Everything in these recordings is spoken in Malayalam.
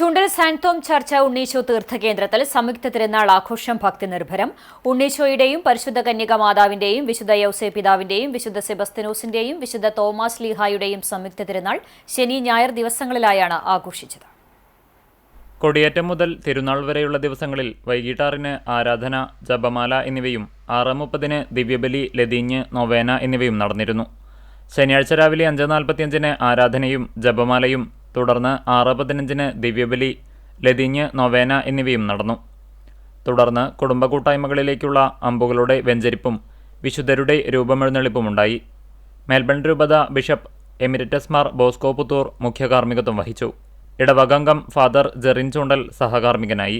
ചുണ്ടൽ സെന്റ് തോം ചർച്ച് ഉണ്ണീശോ തീർത്ഥകേന്ദ്രത്തിൽ സംയുക്ത തിരുനാൾ ആഘോഷം ഭക്തിനിർഭരം. ഉണ്ണീശോയുടെയും പരിശുദ്ധ കന്യക മാതാവിന്റെയും വിശുദ്ധ യൗസേ പിതാവിന്റെയും വിശുദ്ധ സെബസ്ത്യനോസിന്റെയും വിശുദ്ധ തോമാസ് ലീഹായുടെയും സംയുക്ത തിരുനാൾ ശനി ഞായർ ദിവസങ്ങളിലായാണ് ആഘോഷിച്ചത്. കൊടിയേറ്റം മുതൽ തിരുനാൾ വരെയുള്ള ദിവസങ്ങളിൽ വൈകിട്ട് 6-ന് ആരാധന, ജപമാല എന്നിവയും 6:30-ന് ദിവ്യബലി, ലതീഞ്ഞ്, നൊവേന എന്നിവയും നടന്നിരുന്നു. ശനിയാഴ്ച രാവിലെ 5:45-ന് ആരാധനയും ജപമാലയും, തുടർന്ന് 6:15-ന് ദിവ്യബലി, ലതീഞ്ഞ്, നൊവേന എന്നിവയും നടന്നു. തുടർന്ന് കുടുംബ കൂട്ടായ്മകളിലേക്കുള്ള അമ്പുകളുടെ വെഞ്ചരിപ്പും വിശുദ്ധരുടെ രൂപമെഴുന്നള്ളിപ്പുമുണ്ടായി. മെൽബൺ രൂപത bishop emeritus Mar Bosco Puthur മുഖ്യ കാർമ്മികത്വം വഹിച്ചു. ഇടവകംഗം ഫാദർ ജെറിൻ ചൂണ്ടൽ സഹകാർമ്മികനായി.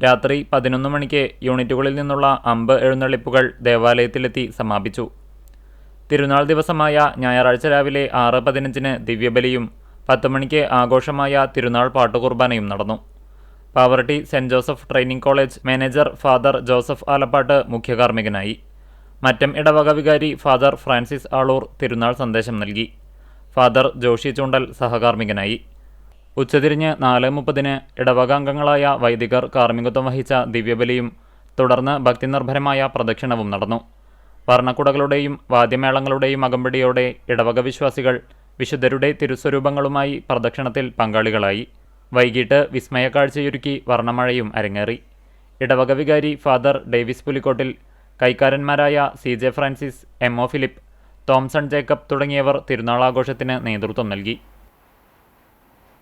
രാത്രി 11 മണിക്ക് യൂണിറ്റുകളിൽ നിന്നുള്ള അമ്പ് എഴുന്നള്ളിപ്പുകൾ ദേവാലയത്തിലെത്തി സമാപിച്ചു. തിരുനാൾ ദിവസമായ ഞായറാഴ്ച രാവിലെ 6:15-ന് ദിവ്യബലിയും 10 മണിക്ക് ആഘോഷമായ തിരുനാൾ പാട്ടുകുർബാനയും നടന്നു. Pavaratty saint Joseph training college manager father Joseph Alappatt മുഖ്യ കാർമ്മികനായി. മറ്റം ഇടവക വികാരി ഫാദർ ഫ്രാൻസിസ് ആളൂർ തിരുനാൾ സന്ദേശം നൽകി. ഫാദർ ജോഷി ചൂണ്ടൽ സഹകാർമ്മികനായി. ഉച്ചതിരിഞ്ഞ് 4:30-ന് ഇടവകാംഗങ്ങളായ വൈദികർ കാർമ്മികത്വം വഹിച്ച ദിവ്യബലിയും തുടർന്ന് ഭക്തിനിർഭരമായ പ്രദക്ഷിണവും നടന്നു. വർണ്ണക്കുടകളുടെയും വാദ്യമേളങ്ങളുടെയും അകമ്പടിയോടെ ഇടവക വിശ്വാസികൾ വിശുദ്ധരുടെ തിരുസ്വരൂപങ്ങളുമായി പ്രദക്ഷിണത്തിൽ പങ്കാളികളായി. വൈകിട്ട് വിസ്മയക്കാഴ്ചയൊരുക്കി വർണ്ണമഴയും അരങ്ങേറി. ഇടവക വികാരി ഫാദർ ഡേവിസ് പുലിക്കോട്ടിൽ, കൈക്കാരന്മാരായ CJ Francis, MO Philip, Thomson Jacob തുടങ്ങിയവർ തിരുനാളാഘോഷത്തിന് നേതൃത്വം നൽകി.